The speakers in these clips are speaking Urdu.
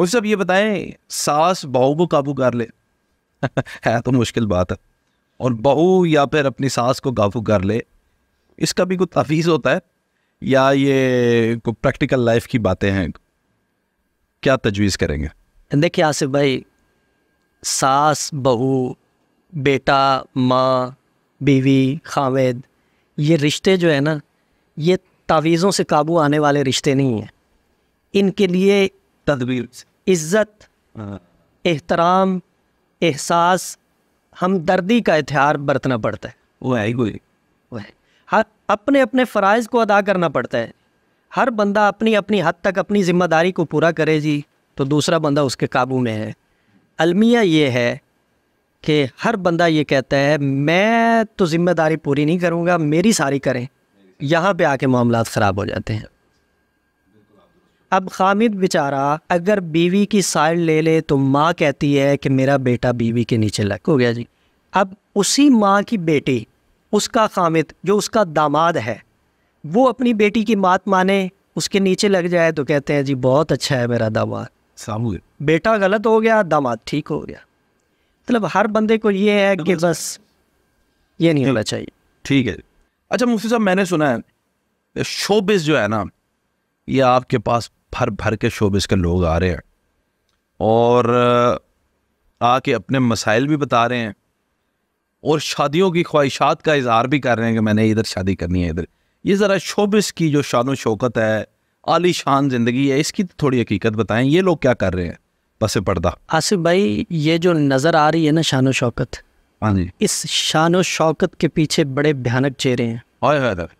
وہ سب یہ بتائیں ساس بہو کو قابو کر لے ہے تو مشکل بات ہے, اور بہو یا پھر اپنی ساس کو قابو کر لے, اس کا بھی کوئی تفویض ہوتا ہے یا یہ کوئی پریکٹیکل لائف کی باتیں ہیں؟ کیا تجویز کریں گے؟ دیکھیے آصف بھائی, ساس بہو, بیٹا ماں, بیوی خاوند, یہ رشتے جو ہے نا, یہ تعویذوں سے قابو آنے والے رشتے نہیں ہیں. ان کے لیے تدبیر, عزت, احترام, احساس, ہمدردی کا اتحاد برتنا پڑتا ہے. وہ ہے ہی کوئی, ہر اپنے اپنے فرائض کو ادا کرنا پڑتا ہے. ہر بندہ اپنی اپنی حد تک اپنی ذمہ داری کو پورا کرے جی, تو دوسرا بندہ اس کے قابو میں ہے. المیہ یہ ہے کہ ہر بندہ یہ کہتا ہے میں تو ذمہ داری پوری نہیں کروں گا, میری ساری کریں. یہاں پہ آ کے معاملات خراب ہو جاتے ہیں. اب خامد بیچارہ اگر بیوی کی سائڈ لے لے تو ماں کہتی ہے کہ میرا بیٹا بیوی کے نیچے لگ ہو گیا جی. اب اسی ماں کی بیٹی, اس کا خامد جو اس کا داماد ہے, وہ اپنی بیٹی کی بات مانے, اس کے نیچے لگ جائے تو کہتے ہیں جی بہت اچھا ہے میرا داماد. بیٹا غلط ہو گیا, داماد ٹھیک ہو گیا. مطلب ہر بندے کو یہ ہے کہ بس یہ نہیں ہونا چاہیے. ٹھیک ہے. اچھا مفتی صاحب, میں نے سنا ہے شوبز جو ہے نا, یہ آپ کے پاس بھر بھر کے شوبز کے لوگ آ رہے ہیں اور آ کے اپنے مسائل بھی بتا رہے ہیں اور شادیوں کی خواہشات کا اظہار بھی کر رہے ہیں کہ میں نے ادھر شادی کرنی ہے ادھر. یہ ذرا شوبز کی جو شان و شوکت ہے, عالی شان زندگی ہے, اس کی تھوڑی حقیقت بتائیں. یہ لوگ کیا کر رہے ہیں پس پردہ؟ آصف بھائی, یہ جو نظر آ رہی ہے نا شان و شوکت, ہاں جی, اس شان و شوکت کے پیچھے بڑے بھیانک چہرے ہیں.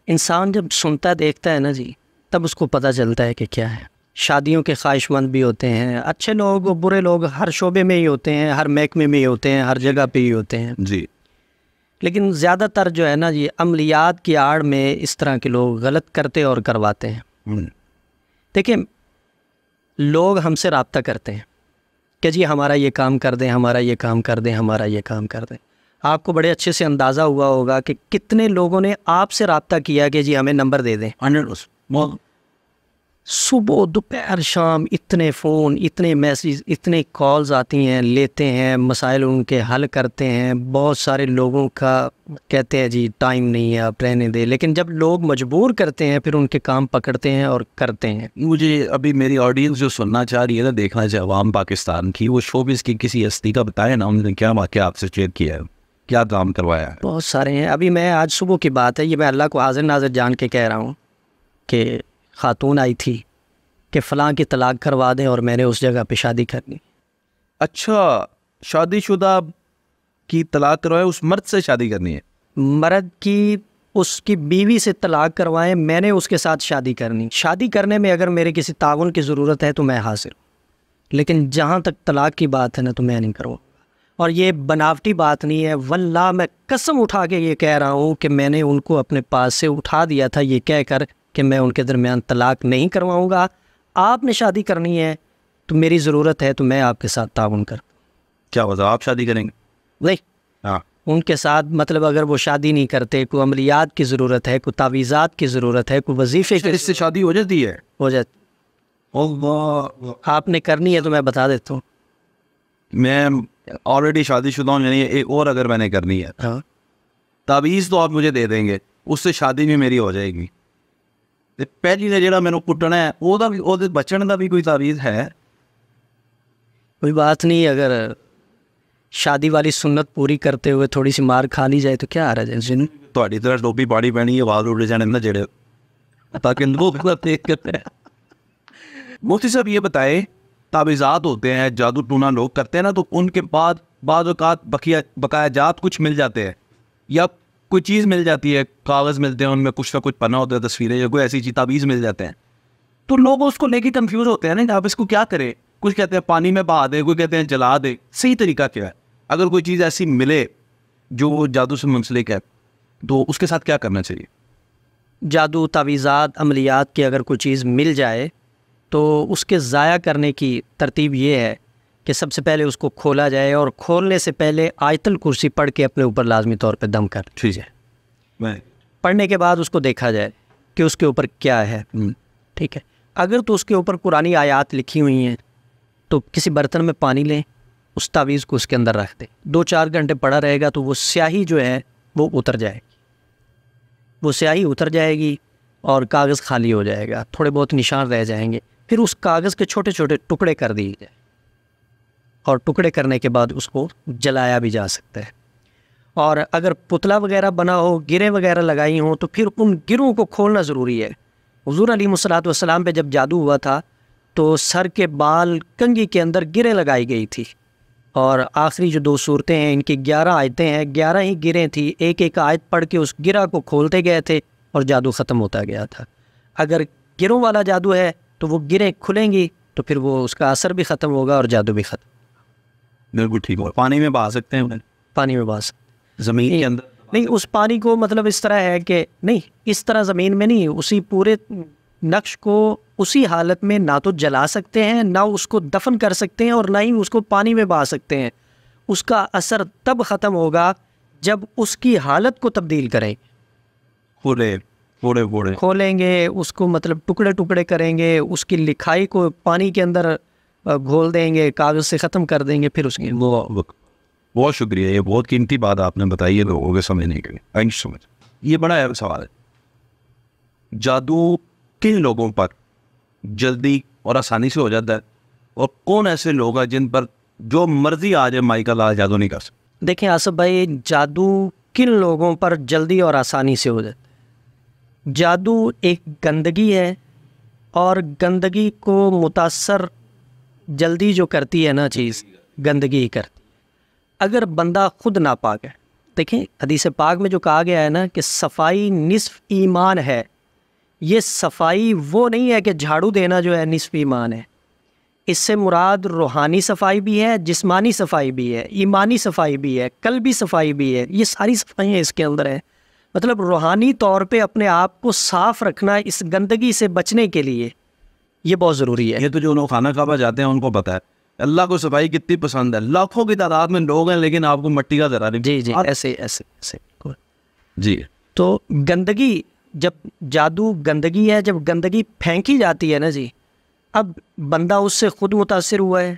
انسان جب سنتا دیکھتا ہے نا جی, تب اس کو پتہ چلتا ہے کہ کیا ہے. شادیوں کے خواہش مند بھی ہوتے ہیں, اچھے لوگ برے لوگ ہر شعبے میں ہی ہوتے ہیں, ہر محکمے میں ہی ہوتے ہیں, ہر جگہ پہ ہی ہوتے ہیں جی. لیکن زیادہ تر جو ہے نا یہ عملیات کی آڑ میں اس طرح کے لوگ غلط کرتے اور کرواتے ہیں. دیکھیں, لوگ ہم سے رابطہ کرتے ہیں کہ جی ہمارا یہ کام کر دیں, ہمارا یہ کام کر دیں, ہمارا یہ کام کر دیں. آپ کو بڑے اچھے سے اندازہ ہوا ہوگا کہ کتنے لوگوں نے آپ سے رابطہ کیا کہ جی ہمیں نمبر دے دیں. صبح دوپہر شام اتنے فون, اتنے میسیج, اتنے کالز آتی ہیں, لیتے ہیں, مسائل ان کے حل کرتے ہیں. بہت سارے لوگوں کا کہتے ہیں جی ٹائم نہیں ہے آپ رہنے دیں, لیکن جب لوگ مجبور کرتے ہیں پھر ان کے کام پکڑتے ہیں اور کرتے ہیں. مجھے ابھی میری آڈینس جو سننا چاہ رہی ہے نا, دیکھنا چاہے عوام پاکستان کی, وہ شوبز کی کسی ہستی کا بتائیں نا, انہوں نے کیا واقعہ آپ سے شیئر کیا ہے, کیا کام کروایا ہے؟ بہت سارے ہیں. ابھی میں آج صبح کی بات ہے, یہ میں اللہ کو حاضر ناظر جان کے کہہ رہا ہوں کہ خاتون آئی تھی کہ فلاں کی طلاق کروا دیں اور میں نے اس جگہ پہ شادی کرنی. اچھا, شادی شدہ کی طلاق کروائے, اس مرد سے شادی کرنی ہے؟ مرد کی اس کی بیوی سے طلاق کروائیں, میں نے اس کے ساتھ شادی کرنی. شادی کرنے میں اگر میرے کسی تعاون کی ضرورت ہے تو میں حاضر ہوں, لیکن جہاں تک طلاق کی بات ہے نا تو میں نہیں کروں. اور یہ بناوٹی بات نہیں ہے, واللہ میں قسم اٹھا کے یہ کہہ رہا ہوں کہ میں نے ان کو اپنے پاس سے اٹھا دیا تھا یہ کہہ کر کہ میں ان کے درمیان طلاق نہیں کرواؤں گا. آپ نے شادی کرنی ہے تو میری ضرورت ہے تو میں آپ کے ساتھ تعاون کروں. کیا وجہ آپ شادی کریں گے؟ نہیں, ہاں, ان کے ساتھ مطلب اگر وہ شادی نہیں کرتے, کوئی عملیات کی ضرورت ہے, کوئی تعویذات کی ضرورت ہے, کوئی وظیفے کی, اس سے شادی ہو جاتی ہے؟ ہو جاتی. آپ نے کرنی ہے تو میں بتا دیتا ہوں. میں آلریڈی شادی شدہ ہوں, یعنی ایک اور اگر میں نے کرنی ہے, ہاں, تعویذ تو آپ مجھے دے دیں گے, اس سے شادی بھی میری ہو جائے گی. پہلی نے جڑا میں نے کٹنا ہے وہ بچن کا بھی کوئی تعویذ ہے؟ کوئی بات نہیں, اگر شادی والی سنت پوری کرتے ہوئے تھوڑی سی مار کھا لی جائے تو کیا آ رہا ہے. تھوڑی طرح ٹوپی پاڑی پہنی ہے, آواز اڑ جانے نا جڑے, تاکہ لوگ دیکھ کرتے ہیں. مفتی صاحب یہ بتائیں, تعویذات ہوتے ہیں, جادو ٹونا لوگ کرتے ہیں نا, تو ان کے بعد بعض اوقات بقایا جات کچھ مل جاتے ہیں یا کوئی چیز مل جاتی ہے, کاغذ ملتے ہیں, ان میں کچھ نہ کچھ پنا ہوتا ہے, تصویریں یا کوئی ایسی چیز تعویذ مل جاتے ہیں, تو لوگ اس کو لے کے کنفیوز ہوتے ہیں نا, آپ اس کو کیا کریں. کچھ کہتے ہیں پانی میں بہا دے, کوئی کہتے ہیں جلا دے. صحیح طریقہ کیا ہے اگر کوئی چیز ایسی ملے جو جادو سے منسلک ہے, تو اس کے ساتھ کیا کرنا چاہیے؟ جادو, تعویذات, عملیات کی اگر کوئی چیز مل جائے تو اس کے ضائع کرنے کی ترتیب یہ ہے کہ سب سے پہلے اس کو کھولا جائے, اور کھولنے سے پہلے آیت الکرسی پڑھ کے اپنے اوپر لازمی طور پہ دم کر ٹھیک ہے. پڑھنے کے بعد اس کو دیکھا جائے کہ اس کے اوپر کیا ہے. ٹھیک ہے, اگر تو اس کے اوپر قرآنی آیات لکھی ہوئی ہیں تو کسی برتن میں پانی لیں, اس تعویذ کو اس کے اندر رکھ دیں, 2-4 گھنٹے پڑا رہے گا تو وہ سیاہی جو ہے وہ اتر جائے گی, وہ سیاہی اتر جائے گی اور کاغذ خالی ہو جائے گا, تھوڑے بہت نشان رہ جائیں گے. پھر اس کاغذ کے چھوٹے چھوٹے ٹکڑے کر دیے جائیں, اور ٹکڑے کرنے کے بعد اس کو جلایا بھی جا سکتا ہے. اور اگر پتلا وغیرہ بنا ہو, گریں وغیرہ لگائی ہوں, تو پھر ان گروں کو کھولنا ضروری ہے. حضور علیہ الصلوۃ والسلام پہ جب جادو ہوا تھا تو سر کے بال کنگھی کے اندر گریں لگائی گئی تھی, اور آخری جو 2 صورتیں ہیں ان کی 11 آیتیں ہیں, 11 ہی گریں تھی, ایک ایک آیت پڑھ کے اس گرہ کو کھولتے گئے تھے اور جادو ختم ہوتا گیا تھا. اگر گروں والا جادو ہے تو وہ گریں کھلیں گی تو پھر وہ اس کا اثر بھی ختم ہوگا اور جادو بھی ختم. بالکل ٹھیک ہو. پانی میں بہا سکتے ہیں انہیں؟ پانی میں بہا سکتے, زمین کے اندر نہیں, اس پانی کو مطلب اس طرح ہے کہ نہیں, اس طرح زمین میں نہیں, اسی پورے نقش کو اسی حالت میں نہ تو جلا سکتے ہیں, نہ اس کو دفن کر سکتے ہیں, اور نہ ہی اس کو پانی میں بہا سکتے ہیں. اس کا اثر تب ختم ہوگا جب اس کی حالت کو تبدیل کریں, کھولیں گے اس کو, مطلب ٹکڑے ٹکڑے کریں گے, اس کی لکھائی کو پانی کے اندر گھول دیں گے, کاغذ سے ختم کر دیں گے. پھر اس کی بہت شکریہ, یہ بہت قیمتی بات آپ نے بتائی ہے لوگوں کے سمجھنے کے لیے. تھینک یو سو مچ. یہ بڑا اہم سوال ہے, جادو کن لوگوں پر جلدی اور آسانی سے ہو جاتا ہے, اور کون ایسے لوگ ہیں جن پر جو مرضی آ جائے مائی کا لال جادو نہیں کر سکتے؟ دیکھیں آصف بھائی, جادو کن لوگوں پر جلدی اور آسانی سے ہو جاتا ہے؟ جادو ایک گندگی ہے, اور گندگی کو متاثر جلدی جو کرتی ہے نا چیز, گندگی ہی کرتی. اگر بندہ خود ناپاک ہے, دیکھیں حدیث پاک میں جو کہا گیا ہے نا کہ صفائی نصف ایمان ہے, یہ صفائی وہ نہیں ہے کہ جھاڑو دینا جو ہے نصف ایمان ہے. اس سے مراد روحانی صفائی بھی ہے, جسمانی صفائی بھی ہے, ایمانی صفائی بھی ہے, قلبی صفائی بھی ہے. یہ ساری صفائیاں اس کے اندر ہیں. مطلب روحانی طور پہ اپنے آپ کو صاف رکھنا اس گندگی سے بچنے کے لیے یہ بہت ضروری ہے. یہ تو جو لوگ خانہ کعبہ جاتے ہیں ان کو پتہ ہے اللہ کو صفائی کتنی پسند ہے. لاکھوں کی تعداد میں لوگ ہیں لیکن آپ کو مٹی کا ذرا نہیں. جی جی, ایسے جی. تو گندگی, جب جادو گندگی ہے, جب گندگی پھینکی جاتی ہے نا جی, اب بندہ اس سے خود متاثر ہوا ہے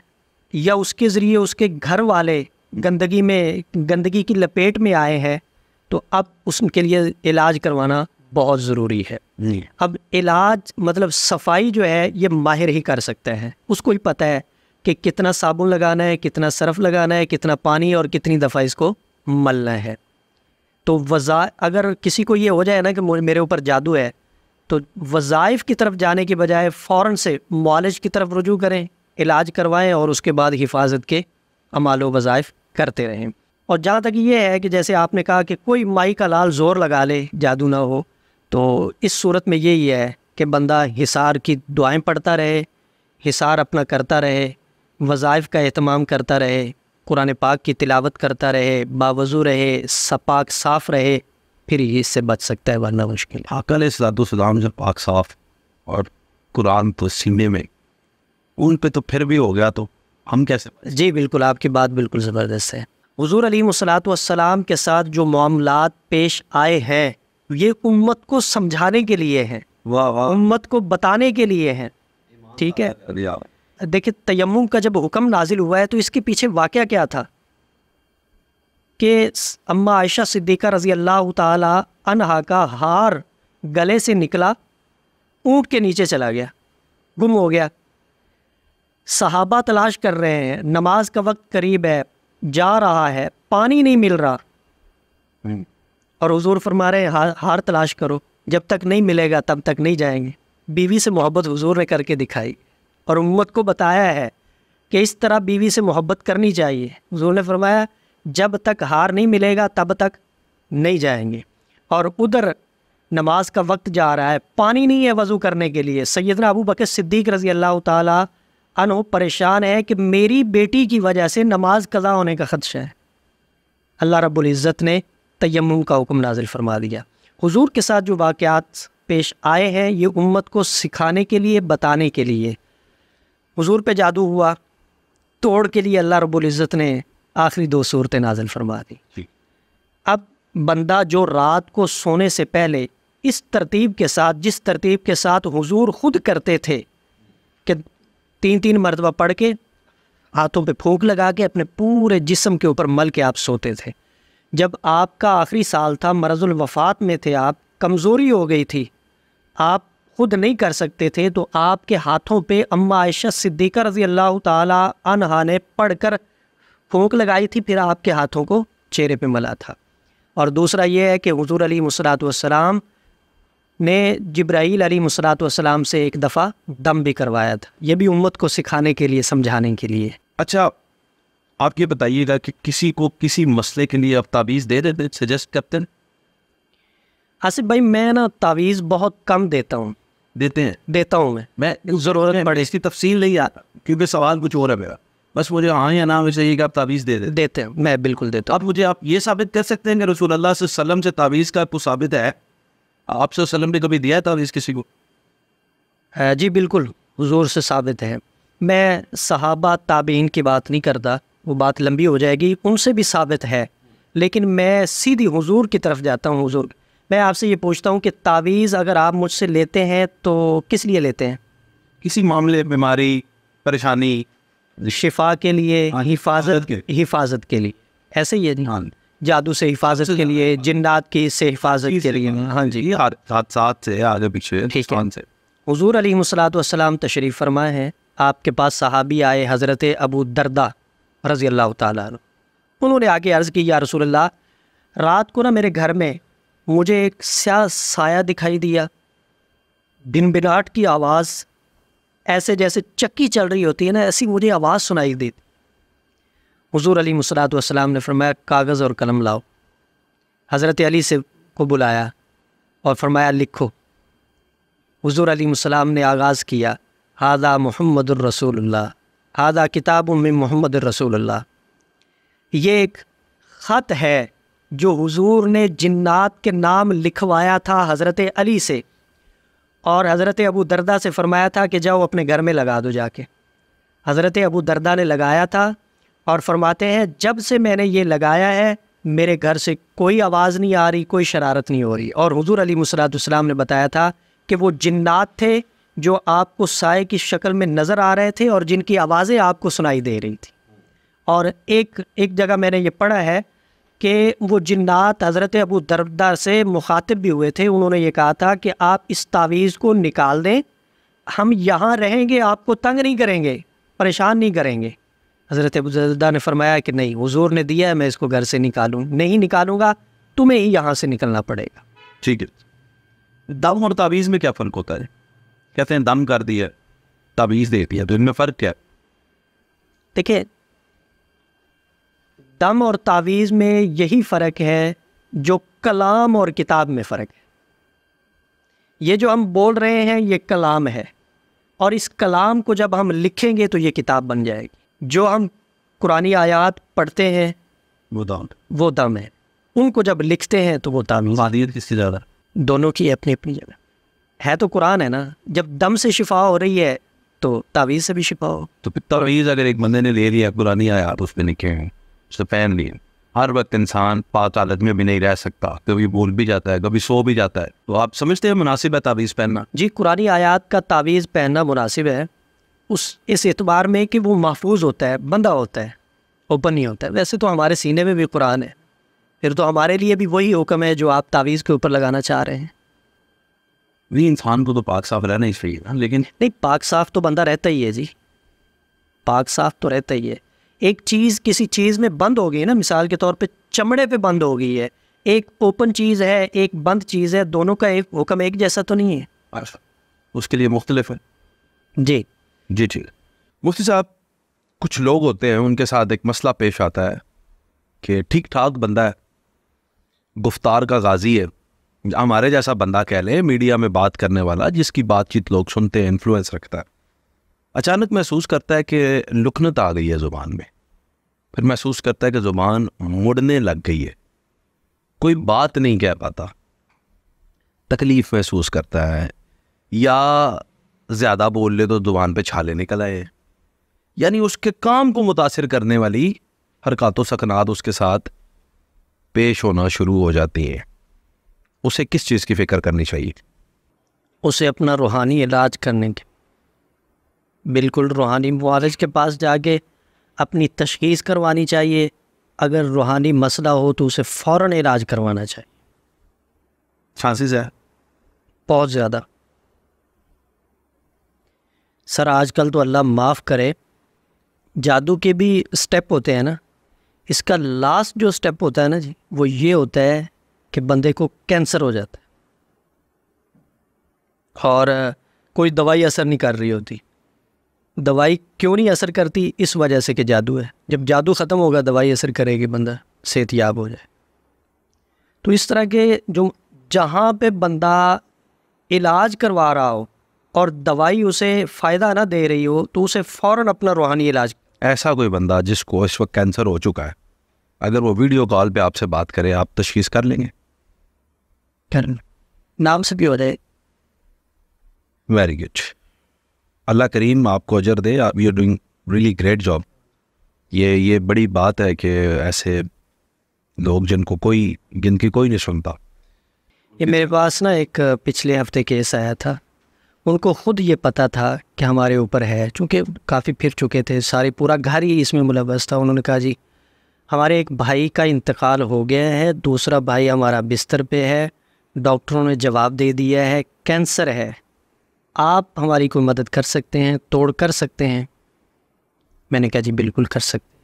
یا اس کے ذریعے اس کے گھر والے گندگی کی لپیٹ میں آئے ہیں, تو اب اس کے لیے علاج کروانا بہت ضروری ہے. اب علاج مطلب صفائی جو ہے یہ ماہر ہی کر سکتا ہے, اس کو ہی پتہ ہے کہ کتنا صابن لگانا ہے, کتنا صرف لگانا ہے, کتنا پانی اور کتنی دفعہ اس کو ملنا ہے. تو اگر کسی کو یہ ہو جائے نا کہ میرے اوپر جادو ہے, تو وظائف کی طرف جانے کی بجائے فوراً سے معالج کی طرف رجوع کریں, علاج کروائیں, اور اس کے بعد حفاظت کے اعمال و وظائف کرتے رہیں. اور جہاں تک یہ ہے کہ جیسے آپ نے کہا کہ کوئی مائی کا لال زور لگا لے جادو نہ ہو, تو اس صورت میں یہی ہے کہ بندہ حصار کی دعائیں پڑھتا رہے, حصار اپنا کرتا رہے, وظائف کا اہتمام کرتا رہے, قرآن پاک کی تلاوت کرتا رہے, باوضو رہے, پاک صاف رہے, پھر یہ اس سے بچ سکتا ہے, ورنہ مشکل ہے. آقا علیہ الصلوۃ والسلام جب پاک صاف اور قرآن تو سینے میں, ان پہ تو پھر بھی ہو گیا, تو ہم کیسے؟ جی بالکل, آپ کی بات بالکل زبردست ہے. حضور علیہ الصلوۃ والسلام کے ساتھ جو معاملات پیش آئے ہیں یہ امت کو سمجھانے کے لیے ہیں, امت کو بتانے کے لیے ہیں. ٹھیک ہے, دیکھیں تیمم کا جب حکم نازل ہوا ہے تو اس کے پیچھے واقعہ کیا تھا کہ اما عائشہ صدیقہ رضی اللہ تعالی عنہا کا ہار گلے سے نکلا, اونٹ کے نیچے چلا گیا, گم ہو گیا. صحابہ تلاش کر رہے ہیں, نماز کا وقت قریب ہے, جا رہا ہے, پانی نہیں مل رہا, اور حضور فرما رہے ہیں ہار تلاش کرو, جب تک نہیں ملے گا تب تک نہیں جائیں گے. بیوی سے محبت حضور نے کر کے دکھائی اور امت کو بتایا ہے کہ اس طرح بیوی سے محبت کرنی چاہیے. حضور نے فرمایا جب تک ہار نہیں ملے گا تب تک نہیں جائیں گے. اور ادھر نماز کا وقت جا رہا ہے, پانی نہیں ہے وضو کرنے کے لیے. سیدنا ابو بکر صدیق رضی اللہ تعالی عنہ پریشان ہے کہ میری بیٹی کی وجہ سے نماز قضا ہونے کا خدشہ ہے. اللہ رب العزت نے تیمم کا حکم نازل فرما دیا. حضور کے ساتھ جو واقعات پیش آئے ہیں یہ امت کو سکھانے کے لیے, بتانے کے لیے. حضور پہ جادو ہوا, توڑ کے لیے اللہ رب العزت نے آخری 2 صورتیں نازل فرما دی. اب بندہ جو رات کو سونے سے پہلے اس ترتیب کے ساتھ, جس ترتیب کے ساتھ حضور خود کرتے تھے کہ 3 مرتبہ پڑھ کے ہاتھوں پہ پھونک لگا کے اپنے پورے جسم کے اوپر مل کے آپ سوتے تھے. جب آپ کا آخری سال تھا، مرض الوفات میں تھے آپ، کمزوری ہو گئی تھی، آپ خود نہیں کر سکتے تھے، تو آپ کے ہاتھوں پہ اماں عائشہ صدیقہ رضی اللہ تعالی عنہا نے پڑھ کر پھونک لگائی تھی، پھر آپ کے ہاتھوں کو چہرے پہ ملا تھا. اور دوسرا یہ ہے کہ حضور علیہ الصلوۃ والسلام نے جبرائیل علیہ الصلوۃ والسلام سے ایک دفعہ دم بھی کروایا تھا. یہ بھی امت کو سکھانے کے لیے، سمجھانے کے لیے. اچھا آپ یہ بتائیے گا کہ کسی کو کسی مسئلے کے لیے آپ تعویذ دے دیتے، سجیسٹ کرتے ہیں؟ آصف بھائی میں نا تعویذ بہت کم دیتا ہوں. دیتا ہوں میں ضرورت پڑے. اس کی تفصیل نہیں آتا کیونکہ سوال کچھ اور ہے میرا، بس مجھے ہاں یا نہ میں چاہیے کہ آپ تعویذ دے دیتے ہیں. میں بالکل دیتا ہوں. آپ مجھے آپ یہ ثابت کر سکتے ہیں کہ رسول اللہ صلی اللہ علیہ وسلم سے تعویذ کا کوئی ثابت ہے؟ آپ صلی اللہ علیہ وسلم نے کبھی دیا ہے تعویذ کسی کو؟ جی بالکل حضور سے ثابت ہے. میں صحابہ تابعین کی بات نہیں کرتا، وہ بات لمبی ہو جائے گی. ان سے بھی ثابت ہے، لیکن میں سیدھی حضور کی طرف جاتا ہوں. حضور میں آپ سے یہ پوچھتا ہوں کہ تعویذ اگر آپ مجھ سے لیتے ہیں تو کس لیے لیتے ہیں؟ کسی معاملے، بیماری، پریشانی، شفا کے لیے، حفاظت کے لیے. ایسے ہی ہے جی، جادو سے حفاظت کے لیے، جنات کی سے حفاظت کے لیے. ہاں جی، یہ حادثات سے آگے پیچھے سے. حضور علیہ الصلوۃ والسلام تشریف فرمائے ہیں. آپ کے پاس صحابی آئے حضرت ابو درداء رضی اللہ تعالیٰ عنہ. انہوں نے آگے عرض کی، یا رسول اللہ رات کو نا میرے گھر میں مجھے ایک سیاہ سایہ دکھائی دیا، بنبناٹ کی آواز، ایسے جیسے چکی چل رہی ہوتی ہے نا، ایسی مجھے آواز سنائی دی. حضور علیہ الصلوۃ والسلام نے فرمایا کاغذ اور قلم لاؤ. حضرت علی سے کو بلایا اور فرمایا لکھو. حضور علیہ السلام نے آغاز کیا، ھذا محمد الرسول اللہ، ھذا کتاب من محمد الرسول اللہ. یہ ایک خط ہے جو حضور نے جنات کے نام لکھوایا تھا حضرت علی سے، اور حضرت ابو درداء سے فرمایا تھا کہ جاؤ اپنے گھر میں لگا دو جا کے. حضرت ابو درداء نے لگایا تھا اور فرماتے ہیں جب سے میں نے یہ لگایا ہے میرے گھر سے کوئی آواز نہیں آ رہی، کوئی شرارت نہیں ہو رہی. اور حضور علیہ الصلوۃ والسلام نے بتایا تھا کہ وہ جنات تھے جو آپ کو سائے کی شکل میں نظر آ رہے تھے اور جن کی آوازیں آپ کو سنائی دے رہی تھی. اور ایک جگہ میں نے یہ پڑھا ہے کہ وہ جنات حضرت ابو درداء سے مخاطب بھی ہوئے تھے. انہوں نے یہ کہا تھا کہ آپ اس تعویذ کو نکال دیں، ہم یہاں رہیں گے، آپ کو تنگ نہیں کریں گے، پریشان نہیں کریں گے. حضرت ابو درداء نے فرمایا کہ نہیں، حضور نے دیا ہے، میں اس کو گھر سے نہیں نکالوں گا، تمہیں ہی یہاں سے نکلنا پڑے گا. ٹھیک ہے. دم اور تعویذ میں کیا فرق ہوتا ہے؟ کہتے ہیں دم کر دیا، تعویذ دے دیا، تو ان میں فرق کیا ہے؟ دیکھیں دم اور تعویذ میں یہی فرق ہے جو کلام اور کتاب میں فرق ہے. یہ جو ہم بول رہے ہیں یہ کلام ہے، اور اس کلام کو جب ہم لکھیں گے تو یہ کتاب بن جائے گی. جو ہم قرآنی آیات پڑھتے ہیں وہ دم ہے، ان کو جب لکھتے ہیں تو وہ تعویذ. مادیت کس سے زیادہ؟ دونوں کی اپنی اپنی جگہ ہے. تو قرآن ہے نا، جب دم سے شفا ہو رہی ہے تو تعویذ سے بھی شفا ہو. تو پھر تعویذ اگر ایک بندے نے لے لیا قرآنی آیات اس پہ لکھے ہیں، اس سے پہن لیے، ہر وقت انسان پاک حالت میں بھی نہیں رہ سکتا، کبھی بھول بھی جاتا ہے، کبھی سو بھی جاتا ہے، تو آپ سمجھتے ہیں مناسب ہے تعویذ پہننا؟ جی قرآنی آیات کا تعویذ پہننا مناسب ہے اس اعتبار میں کہ وہ محفوظ ہوتا ہے، بندہ ہوتا ہے، اوپن نہیں ہوتا ہے. ویسے تو ہمارے سینے میں بھی قرآن ہے، پھر تو ہمارے لیے بھی وہی حکم ہے جو آپ تعویذ کے اوپر لگانا چاہ رہے ہیں. نہیں، انسان کو تو پاک صاف رہنا ہی چاہیے نا. لیکن نہیں، پاک صاف تو بندہ رہتا ہی ہے جی، پاک صاف تو رہتا ہی ہے. ایک چیز کسی چیز میں بند ہو گئی نا، مثال کے طور پہ چمڑے پہ بند ہو گئی ہے، ایک اوپن چیز ہے ایک بند چیز ہے، دونوں کا ایک حکم ایک جیسا تو نہیں ہے، اس کے لیے مختلف ہے. جی جی ٹھیک. مفتی صاحب کچھ لوگ ہوتے ہیں ان کے ساتھ ایک مسئلہ پیش آتا ہے کہ ٹھیک ٹھاک بندہ ہے، گفتار کا غازی ہے، ہمارے جیسا بندہ کہہ لیں، میڈیا میں بات کرنے والا، جس کی بات چیت لوگ سنتے ہیں، انفلوئنس رکھتا ہے. اچانک محسوس کرتا ہے کہ لکنت آ گئی ہے زبان میں، پھر محسوس کرتا ہے کہ زبان مڑنے لگ گئی ہے، کوئی بات نہیں کہہ پاتا، تکلیف محسوس کرتا ہے، یا زیادہ بول لے تو زبان پہ چھالے نکل آئے، یعنی اس کے کام کو متاثر کرنے والی حرکات و سکنات اس کے ساتھ پیش ہونا شروع ہو جاتی ہیں. اسے کس چیز کی فکر کرنی چاہیے؟ اسے اپنا روحانی علاج کرنے کے، بالکل روحانی معالج کے پاس جا کے اپنی تشخیص کروانی چاہیے، اگر روحانی مسئلہ ہو تو اسے فوراً علاج کروانا چاہیے. چانسز ہے بہت زیادہ. سر آج کل تو اللہ معاف کرے، جادو کے بھی سٹیپ ہوتے ہیں نا، اس کا لاسٹ جو سٹیپ ہوتا ہے نا جی، وہ یہ ہوتا ہے کہ بندے کو کینسر ہو جاتا ہے اور کوئی دوائی اثر نہیں کر رہی ہوتی. دوائی کیوں نہیں اثر کرتی؟ اس وجہ سے کہ جادو ہے. جب جادو ختم ہوگا دوائی اثر کرے گی، بندہ صحت یاب ہو جائے. تو اس طرح کے جو جہاں پہ بندہ علاج کروا رہا ہو اور دوائی اسے فائدہ نہ دے رہی ہو تو اسے فوراً اپنا روحانی علاج. ایسا کوئی بندہ جس کو اس وقت کینسر ہو چکا ہے، اگر وہ ویڈیو کال پہ آپ سے بات کرے، آپ تشخیص کر لیں گے؟ نام سے بھی ہو جائے. Very good. اللہ کریم آپ کو اجر دے. آپ you are doing really great job. یہ بڑی بات ہے کہ ایسے لوگ جن کو جن کی کوئی نہیں سنتا. یہ میرے پاس نا ایک پچھلے ہفتے کیس آیا تھا، ان کو خود یہ پتہ تھا کہ ہمارے اوپر ہے، چونکہ کافی پھر چکے تھے، سارے پورا گھر ہی اس میں ملوث تھا. انہوں نے کہا جی ہمارے ایک بھائی کا انتقال ہو گیا ہے، دوسرا بھائی ہمارا بستر پہ ہے، ڈاکٹروں نے جواب دے دیا ہے کینسر ہے، آپ ہماری کوئی مدد کر سکتے ہیں، توڑ کر سکتے ہیں؟ میں نے کہا جی بالکل کر سکتے ہیں.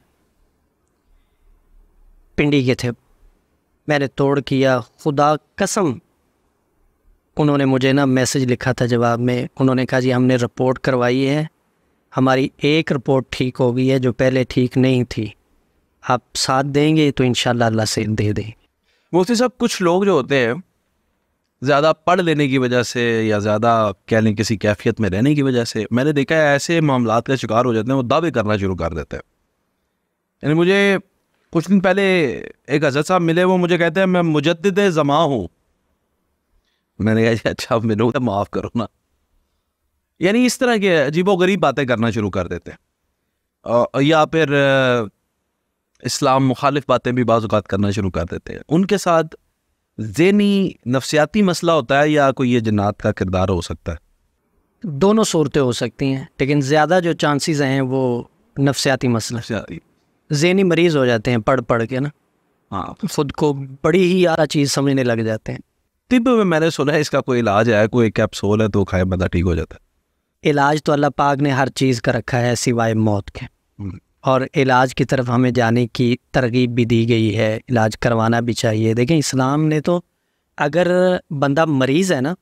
پنڈی کے تھے، میں نے توڑ کیا. خدا قسم انہوں نے مجھے نا میسج لکھا تھا جواب میں، انہوں نے کہا جی ہم نے رپورٹ کروائی ہے، ہماری ایک رپورٹ ٹھیک ہو گئی ہے جو پہلے ٹھیک نہیں تھی، آپ ساتھ دیں گے تو انشاءاللہ اللہ سے دے دیں. مفتی صاحب کچھ لوگ جو ہوتے ہیں زیادہ پڑھ لینے کی وجہ سے یا زیادہ کہہ لیں کسی کیفیت میں رہنے کی وجہ سے، میں نے دیکھا ہے ایسے معاملات کا شکار ہو جاتے ہیں، وہ دعوے کرنا شروع کر دیتے ہیں. یعنی مجھے کچھ دن پہلے ایک حضرت صاحب ملے، وہ مجھے کہتے ہیں میں مجدد زماں ہوں. میں نے کہا اچھا میرے کو معاف کرو نا. یعنی اس طرح کے عجیب و غریب باتیں کرنا شروع کر دیتے ہیں، یا پھر اسلام مخالف باتیں بھی بعض اوقات کرنا شروع کر دیتے ہیں. ان کے ساتھ ذہنی نفسیاتی مسئلہ ہوتا ہے یا کوئی یہ جنات کا کردار ہو سکتا ہے؟ دونوں صورتیں ہو سکتی ہیں، لیکن زیادہ جو چانسز ہیں وہ نفسیاتی مسئلہ، ذہنی مریض ہو جاتے ہیں پڑھ پڑھ کے نا. ہاں، خود کو بڑی ہی اعلیٰ چیز سمجھنے لگ جاتے ہیں. طب میں نے سنا ہے اس کا کوئی علاج ہے، کوئی کیپسول ہے تو کھائے بندہ ٹھیک ہو جاتا ہے. علاج تو اللہ پاک نے ہر چیز کا رکھا ہے سوائے موت کے، اور علاج کی طرف ہمیں جانے کی ترغیب بھی دی گئی ہے، علاج کروانا بھی چاہیے. دیکھیں اسلام نے تو اگر بندہ مریض ہے نا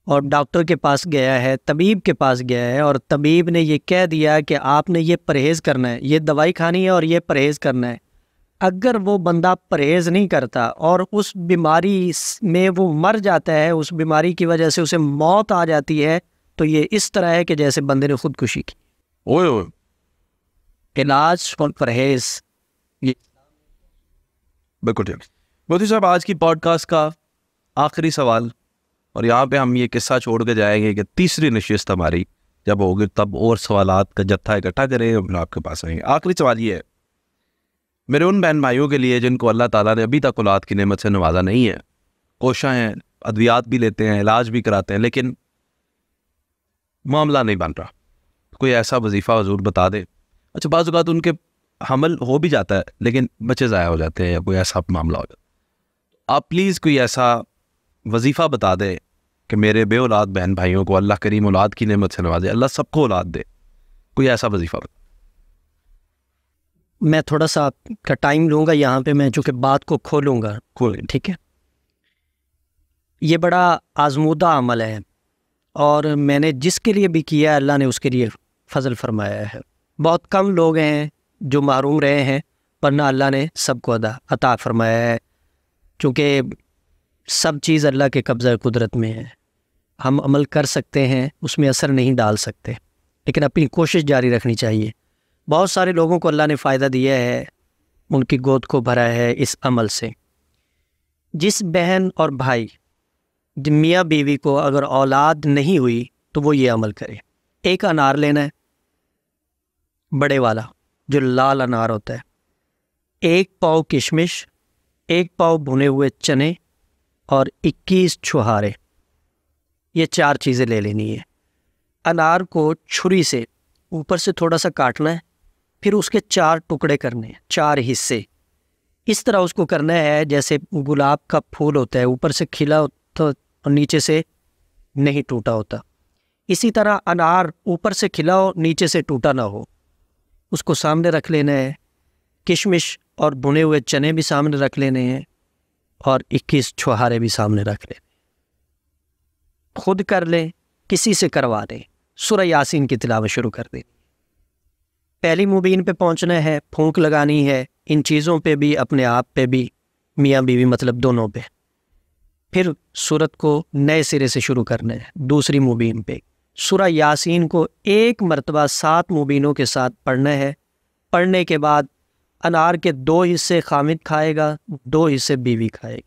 اور ڈاکٹر کے پاس گیا ہے، طبیب کے پاس گیا ہے، اور طبیب نے یہ کہہ دیا کہ آپ نے یہ پرہیز کرنا ہے، یہ دوائی کھانی ہے اور یہ پرہیز کرنا ہے، اگر وہ بندہ پرہیز نہیں کرتا اور اس بیماری میں وہ مر جاتا ہے، اس بیماری کی وجہ سے اسے موت آ جاتی ہے، تو یہ اس طرح ہے کہ جیسے بندے نے خودکشی کی. اوئے اوئے. علاج اور پرہیز بالکل ٹھیک. مفتی صاحب آج کی پوڈ کاسٹ کا آخری سوال، اور یہاں پہ ہم یہ قصہ چھوڑ کے جائیں گے کہ تیسری نشست ہماری جب ہوگی تب اور سوالات کا جتھا اکٹھا کریں ہم آپ کے پاس آئیں گے. آخری سوال یہ ہے میرے ان بہن بھائیوں کے لیے جن کو اللہ تعالیٰ نے ابھی تک اولاد کی نعمت سے نوازا نہیں ہے، کوشاں ہیں، ادویات بھی لیتے ہیں، علاج بھی کراتے ہیں، لیکن معاملہ نہیں بن رہا، کوئی ایسا وظیفہ حضور بتا دے. اچھا بعض اوقات ان کے حمل ہو بھی جاتا ہے لیکن بچے ضائع ہو جاتے ہیں یا کوئی ایسا معاملہ ہو جاتا ہے، آپ پلیز کوئی ایسا وظیفہ بتا دیں کہ میرے بے اولاد بہن بھائیوں کو اللہ کریم اولاد کی نعمت سے نوازے، اللہ سب کو اولاد دے. کوئی ایسا وظیفہ بتا. میں تھوڑا سا آپ کا ٹائم لوں گا یہاں پہ، میں چونکہ بات کو کھولوں گا. ٹھیک ہے. یہ بڑا آزمودہ عمل ہے اور میں نے جس کے لیے بھی کیا ہے اللہ نے اس کے لیے فضل فرمایا ہے. بہت کم لوگ ہیں جو محروم رہے ہیں، ورنہ اللہ نے سب کو عطا فرمایا ہے، چونکہ سب چیز اللہ کے قبضہ قدرت میں ہے. ہم عمل کر سکتے ہیں، اس میں اثر نہیں ڈال سکتے، لیکن اپنی کوشش جاری رکھنی چاہیے. بہت سارے لوگوں کو اللہ نے فائدہ دیا ہے، ان کی گود کو بھرا ہے اس عمل سے. جس بہن اور بھائی میاں بیوی کو اگر اولاد نہیں ہوئی تو وہ یہ عمل کرے. ایک انار لینا ہے، بڑے والا جو لال انار ہوتا ہے، 1 پاؤ کشمش، 1 پاؤ بھنے ہوئے چنے اور 21 چھہارے، یہ 4 چیزیں لے لینی ہے. انار کو چھری سے اوپر سے تھوڑا سا کاٹنا ہے پھر اس کے 4 ٹکڑے کرنے ہیں، 4 حصے. اس طرح اس کو کرنا ہے جیسے گلاب کا پھول ہوتا ہے، اوپر سے کھلا ہوتا اور نیچے سے نہیں ٹوٹا ہوتا. اسی طرح انار اوپر سے کھلا ہو، نیچے سے ٹوٹا نہ ہو، اس کو سامنے رکھ لینا ہے. کشمش اور بھنے ہوئے چنے بھی سامنے رکھ لینے ہیں، اور 21 چھوہارے بھی سامنے رکھ لیں. خود کر لیں، کسی سے کروا دیں. سورہ یاسین کی تلاوت شروع کر دیں. پہلی مبین پہ پہنچنا ہے، پھونک لگانی ہے ان چیزوں پہ بھی، اپنے آپ پہ بھی، میاں بیوی مطلب دونوں پہ. پھر سورت کو نئے سرے سے شروع کرنا ہے دوسری مبین پہ. سورہ یاسین کو 1 مرتبہ 7 مبینوں کے ساتھ پڑھنا ہے. پڑھنے کے بعد انار کے 2 حصے خامد کھائے گا، 2 حصے بیوی کھائے گی.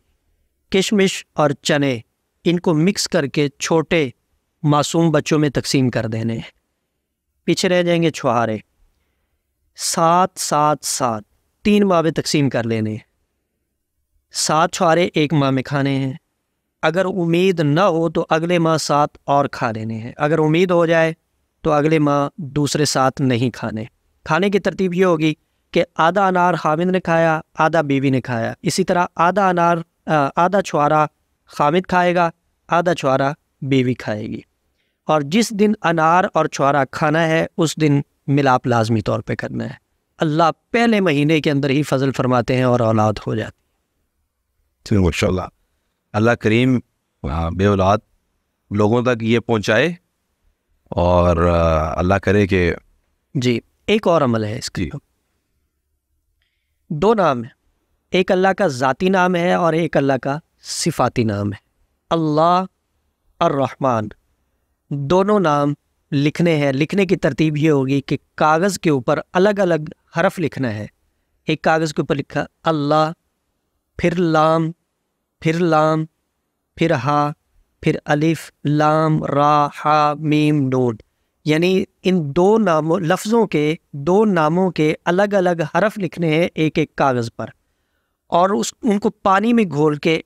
کشمش اور چنے ان کو مکس کر کے چھوٹے معصوم بچوں میں تقسیم کر دینے ہیں. پیچھے رہ جائیں گے چھوہارے. 7 7 7 3 ماہ میں تقسیم کر لینے ہیں. 7 چھوہارے 1 ماہ میں کھانے ہیں. اگر امید نہ ہو تو اگلے ماہ 7 اور کھا لینے ہیں. اگر امید ہو جائے تو اگلے ماہ دوسرے 7 نہیں کھانے. کھانے کی ترتیب یہ ہوگی کہ آدھا انار خامد نے کھایا، آدھا بیوی نے کھایا. اسی طرح آدھا چھوہارا خامد کھائے گا، آدھا چھوہارا بیوی کھائے گی. اور جس دن انار اور چھوہارا کھانا ہے اس دن ملاپ لازمی طور پہ کرنا ہے. اللہ پہلے مہینے کے اندر ہی فضل فرماتے ہیں اور اولاد ہو جاتی. ماشاء اللہ. اللہ کریم بے اولاد لوگوں تک یہ پہنچائے، اور اللہ کرے کہ جی. ایک اور عمل ہے اس کا. 2 نام ہیں، ایک اللہ کا ذاتی نام ہے اور ایک اللہ کا صفاتی نام ہے. اللہ الرحمن، دونوں نام لکھنے ہیں. لکھنے کی ترتیب یہ ہوگی کہ کاغذ کے اوپر الگ الگ حرف لکھنا ہے. ایک کاغذ کے اوپر لکھا اللہ، پھر لام، پھر لام، پھر ہا، پھر الف لام را ہا میم نون. یعنی ان 2 لفظوں کے 2 ناموں کے الگ الگ حرف لکھنے ہیں ایک ایک کاغذ پر، اور ان کو پانی میں گھول کے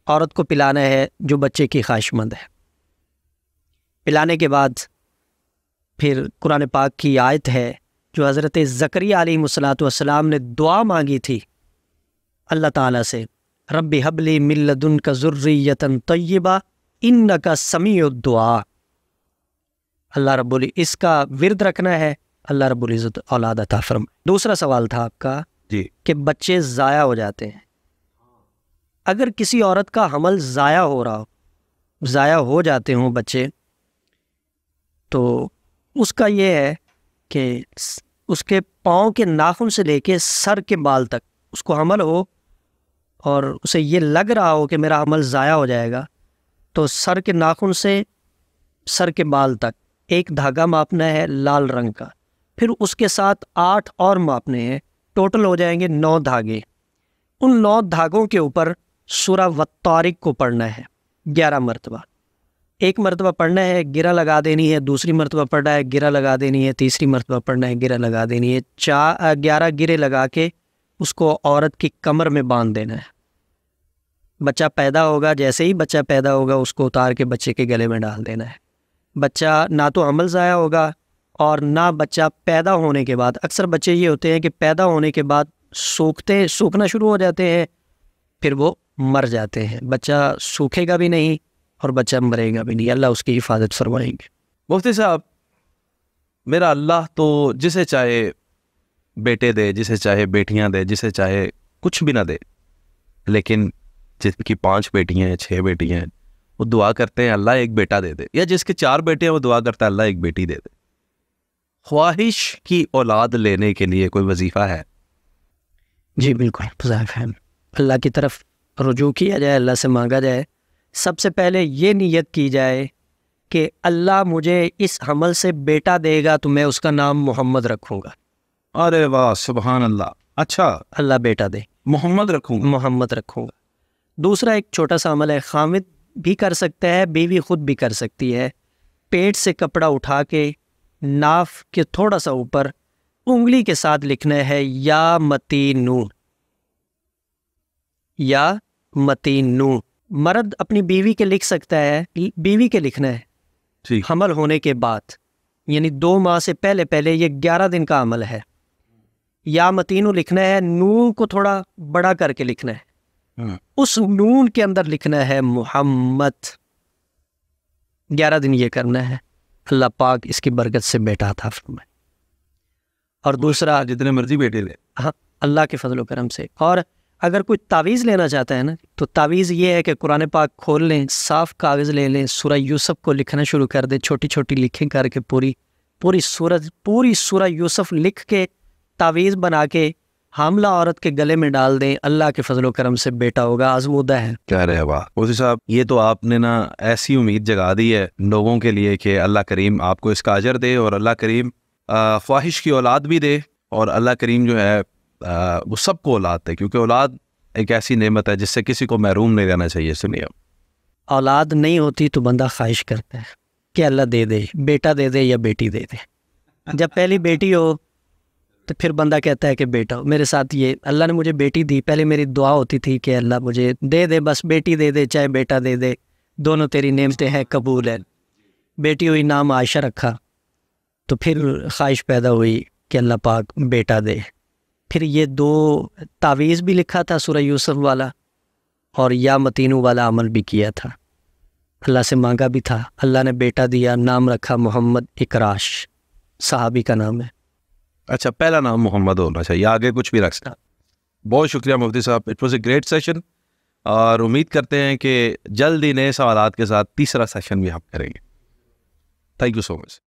عورت کو پلانا ہے جو بچے کی خواہش مند ہے. پلانے کے بعد پھر قرآن پاک کی آیت ہے جو حضرت زکریا علیہ السلام نے دعا مانگی تھی اللہ تعالیٰ سے، رب حب لی من لدنک ذریۃ طیبہ انک سمیع الدعاء. اللہ رب اس کا ورد رکھنا ہے، اللہ رب العزت اولاد عطا فرمائے. دوسرا سوال تھا آپ کا جی کہ بچے ضائع ہو جاتے ہیں. اگر کسی عورت کا حمل ضائع ہو رہا ہو، ضائع ہو جاتے ہوں بچے، تو اس کا یہ ہے کہ اس کے پاؤں کے ناخن سے لے کے سر کے بال تک اس کو حمل ہو اور اسے یہ لگ رہا ہو کہ میرا حمل ضائع ہو جائے گا، تو سر کے ناخن سے سر کے بال تک ایک دھاگا ماپنا ہے لال رنگ کا. پھر اس کے ساتھ 8 اور ماپنے ہیں. ٹوٹل ہو جائیں گے 9 دھاگے. ان 9 دھاگوں کے اوپر سورہ والطارق کو پڑھنا ہے 11 مرتبہ. ایک مرتبہ پڑھنا ہے، گرہ لگا دینی ہے. دوسری مرتبہ پڑھنا ہے، گرہ لگا دینی ہے. تیسری مرتبہ پڑھنا ہے، گرہ لگا دینی ہے. 11 گرے لگا کے اس کو عورت کی کمر میں باندھ دینا ہے. بچہ پیدا ہوگا، جیسے ہی بچہ پیدا ہوگا اس کو اتار کے بچے کے گلے میں ڈال دینا ہے. بچہ نہ تو حمل ضائع ہوگا اور نہ بچہ پیدا ہونے کے بعد. اکثر بچے یہ ہوتے ہیں کہ پیدا ہونے کے بعد سوکھنا شروع ہو جاتے ہیں، پھر وہ مر جاتے ہیں. بچہ سوکھے گا بھی نہیں اور بچہ مرے گا بھی نہیں. اللہ اس کی حفاظت فرمائیں گے. مفتی صاحب، میرا اللہ تو جسے چاہے بیٹے دے، جسے چاہے بیٹیاں دے، جسے چاہے کچھ بھی نہ دے، لیکن جس کی 5 بیٹیاں ہیں، 6 بیٹیاں ہیں، وہ دعا کرتے ہیں اللہ ایک بیٹا دے دے. یا جس کے 4 بیٹے ہیں وہ دعا کرتا ہے اللہ ایک بیٹی دے دے. خواہش کی اولاد لینے کے لیے کوئی وظیفہ ہے؟ جی بالکل وظائف ہیں. اللہ کی طرف رجوع کیا جائے، اللہ سے مانگا جائے. سب سے پہلے یہ نیت کی جائے کہ اللہ مجھے اس حمل سے بیٹا دے گا تو میں اس کا نام محمد رکھوں گا. ارے واہ، سبحان اللہ. اچھا، اللہ بیٹا دے، محمد رکھوں گا. محمد رکھوں گا. دوسرا ایک چھوٹا سا عمل ہے، خامد بھی کر سکتا ہے، بیوی خود بھی کر سکتی ہے. پیٹ سے کپڑا اٹھا کے ناف کے تھوڑا سا اوپر انگلی کے ساتھ لکھنا ہے یا متینو، یا متینو. مرد اپنی بیوی کے لکھ سکتا ہے، بیوی کے لکھنا ہے ٹھیک. حمل ہونے کے بعد، یعنی 2 ماہ سے پہلے. یہ 11 دن کا عمل ہے. یا متینو لکھنا ہے، نون کو تھوڑا بڑا کر کے لکھنا ہے، اس نون کے اندر لکھنا ہے محمد. 11 دن یہ کرنا ہے. اللہ پاک اس کی برکت سے بیٹا عطا فرمائے. اور دوسرا جتنے مرضی بیٹے لے. ہاں اللہ کے فضل و کرم سے. اور اگر کوئی تعویذ لینا چاہتا ہے نا تو تعویذ یہ ہے کہ قرآن پاک کھول لیں، صاف کاغذ لے لیں، سورہ یوسف کو لکھنا شروع کر دیں، چھوٹی چھوٹی لکھیں کر کے پوری سورہ یوسف لکھ کے تعویذ بنا کے حاملہ عورت کے گلے میں ڈال دیں. اللہ کے فضل و کرم سے بیٹا ہوگا، آزمودہ ہے. کہہ رہے واہ مفتی صاحب، یہ تو آپ نے نا ایسی امید جگا دی ہے لوگوں کے لیے کہ اللہ کریم آپ کو اس کا اجر دے، اور اللہ کریم خواہش کی اولاد بھی دے، اور اللہ کریم جو ہے وہ سب کو اولاد دے، کیونکہ اولاد ایک ایسی نعمت ہے جس سے کسی کو محروم نہیں رہنا چاہیے. سنیے، اولاد نہیں ہوتی تو بندہ خواہش کرتا ہے کہ اللہ دے دے، بیٹا دے دے یا بیٹی دے دے. جب پہلی بیٹی ہو تو پھر بندہ کہتا ہے کہ بیٹا ہو. میرے ساتھ یہ اللہ نے مجھے بیٹی دی، پہلے میری دعا ہوتی تھی کہ اللہ مجھے دے دے، بس بیٹی دے دے چاہے بیٹا دے دے، دونوں تیری نعمتیں ہیں، قبول ہے. بیٹی ہوئی، نام عائشہ رکھا، تو پھر خواہش پیدا ہوئی کہ اللہ پاک بیٹا دے. پھر یہ 2 تعویذ بھی لکھا تھا سورہ یوسف والا، اور یا متینو والا عمل بھی کیا تھا، اللہ سے مانگا بھی تھا. اللہ نے بیٹا دیا، نام رکھا محمد اکراش، صحابی کا نام ہے. اچھا پہلا نام محمد ہونا چاہیے، آگے کچھ بھی رکھ سکتا. بہت شکریہ مفتی صاحب، it was a great session, اور امید کرتے ہیں کہ جلد ہی نئے سوالات کے ساتھ تیسرا سیشن بھی ہم کریں گے. Thank you so much.